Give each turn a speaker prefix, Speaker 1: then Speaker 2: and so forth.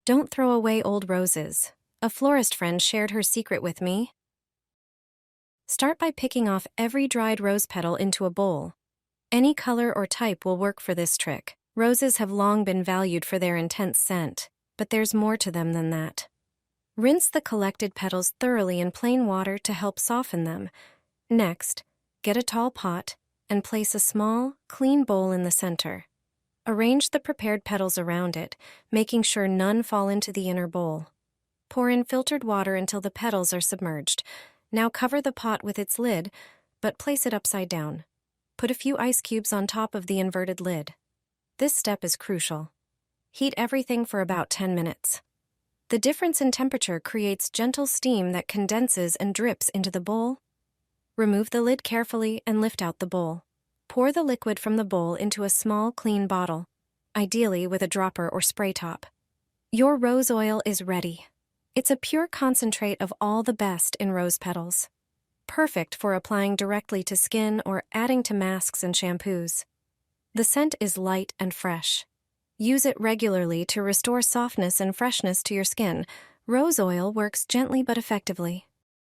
Speaker 1: Don't throw away old roses. A florist friend shared her secret with me. Start by picking off every dried rose petal into a bowl. Any color or type will work for this trick. Roses have long been valued for their intense scent, but there's more to them than that. Rinse the collected petals thoroughly in plain water to help soften them. Next, get a tall pot and place a small, clean bowl in the center. Arrange the prepared petals around it, making sure none fall into the inner bowl. Pour in filtered water until the petals are submerged. Now cover the pot with its lid, but place it upside down. Put a few ice cubes on top of the inverted lid. This step is crucial. Heat everything for about 10 minutes. The difference in temperature creates gentle steam that condenses and drips into the bowl. Remove the lid carefully and lift out the bowl. Pour the liquid from the bowl into a small, clean bottle, ideally with a dropper or spray top. Your rose oil is ready. It's a pure concentrate of all the best in rose petals. Perfect for applying directly to skin or adding to masks and shampoos. The scent is light and fresh. Use it regularly to restore softness and freshness to your skin. Rose oil works gently but effectively.